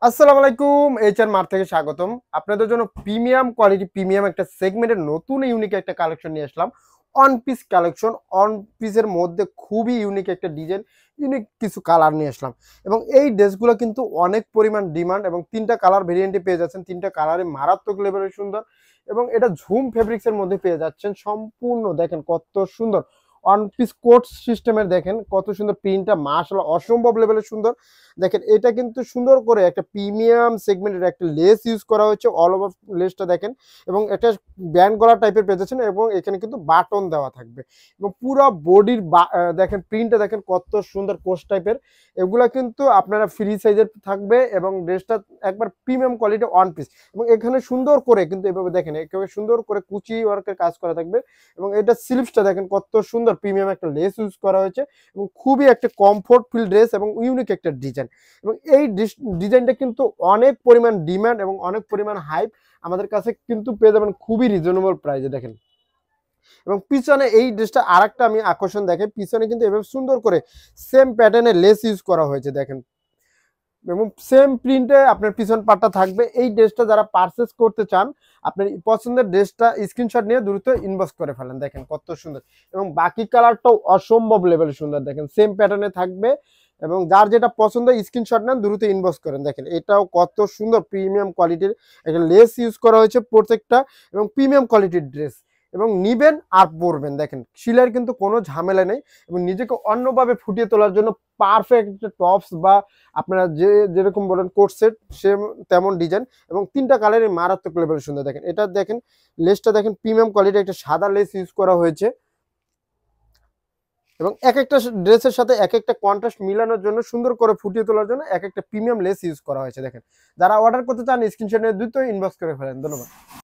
আসসালামু আলাইকুম, HR mart থেকে স্বাগতম। আপনাদের জন্য প্রিমিয়াম কোয়ালিটি প্রিমিয়াম একটা সেগমেন্টের নতুন ইউনিক একটা কালেকশন নিয়ে আসলাম। One piece collection. ওয়ান পিসের মধ্যে খুবই ইউনিক একটা ডিজাইন, ইউনিক কিছু কালার নিয়ে আসলাম। এবং এই ড্রেসগুলো কিন্তু অনেক পরিমাণ ডিমান্ড এবং ৩টা কালার ভেরিয়েন্টে পেয়ে যাচ্ছেন। ৩টা কালারে মারাত্মক লেভেলের সুন্দর এবং এটা ঝুম ফেব্রিক্সের মধ্যে পেয়ে যাচ্ছেন। সম্পূর্ণ দেখেন কত সুন্দর ওয়ান পিস কোট সিস্টেমের, দেখেন কত সুন্দর প্রিন্টটা, মাশাআল্লাহ অসম্ভব লেভেলের সুন্দর। দেখেন এটা কিন্তু সুন্দর করে একটা প্রিমিয়াম সেগমেন্টের একটা লেস ইউজ করা হয়েছে, অল ওভার লেসটা দেখেন। এবং এটা ব্যান্ড গলা টাইপের পেয়েছেন এবং এখানে কিন্তু বাটন দেওয়া থাকবে এবং পুরো বডির দেখেন প্রিন্টটা দেখেন কত সুন্দর কোষ টাইপের। এগুলা কিন্তু আপনারা ফ্রি সাইজের থাকবে এবং ড্রেসটা একবার প্রিমিয়াম কোয়ালিটি ওয়ান পিস। এবং এখানে সুন্দর করে কিন্তু এভাবে দেখেন একেবারে সুন্দর করে কুচি ওয়ার্কের কাজ করা থাকবে। এবং এটা স্লিভসটা দেখেন কত সুন্দর প্রিমিয়াম একটা লেস ইউজ করা হয়েছে এবং খুবই একটা কমফোর্ট ফিল ড্রেস এবং ইউনিক একটা ডিজাইন। এবং এই ডিজাইনটা কিন্তু অনেক পরিমাণ ডিমান্ড এবং অনেক পরিমাণ হাইপ। আমাদের কাছে কিন্তু পেয়ে যাবেন খুবই রিজনেবল প্রাইসে দেখেন। এবং পিছনে এই ড্রেসটা আরেকটা আমি আকর্ষণ দেখেন, পিছনে কিন্তু এভাবে সুন্দর করে সেম প্যাটার্নের লেস ইউজ করা হয়েছে দেখেন। এবং সেম প্রিন্টে আপনার পিছন পাটটা থাকবে। এই ড্রেসটা যারা পারচেস করতে চান, আপনার পছন্দের ড্রেসটা স্ক্রিনশট নিয়ে দ্রুত ইনবক্স করে ফেলেন। দেখেন কত সুন্দর এবং বাকি কালারটাও অসম্ভব লেভেলে সুন্দর, দেখেন সেম প্যাটার্নে থাকবে। এবং যার যেটা পছন্দ স্ক্রিনশট নেন, দ্রুত ইনবক্স করেন। দেখেন এটাও কত সুন্দর প্রিমিয়াম কোয়ালিটির একটা লেস ইউজ করা হয়েছে প্রত্যেকটা এবং প্রিমিয়াম কোয়ালিটির ড্রেস। এবং নিবেন আর পরবেন, দেখেন শিলার কিন্তু কোনো ঝামেলা নেই। এবং নিজেকে অন্যভাবে ফুটিয়ে তোলার জন্য পারফেক্ট একটা টপস বা আপনারা যেরকম বলেন কোট সেট সেম তেমন ডিজাইন। এবং ৩টা কালারের মারাত্মক লেভেলের সুন্দর। দেখেন এটা দেখেন লেসটা দেখেন প্রিমিয়াম কোয়ালিটি একটা সাদা লেস ইউজ করা হয়েছে। এবং এক একটা ড্রেসের সাথে এক একটা কন্ট্রাস্ট মিলানোর জন্য, সুন্দর করে ফুটিয়ে তোলার জন্য এক একটা প্রিমিয়াম লেস ইউজ করা হয়েছে দেখেন। যারা অর্ডার করতে চান স্ক্রিনশট নিয়ে দ্রুত ইনবক্স করে ফেলেন। ধন্যবাদ।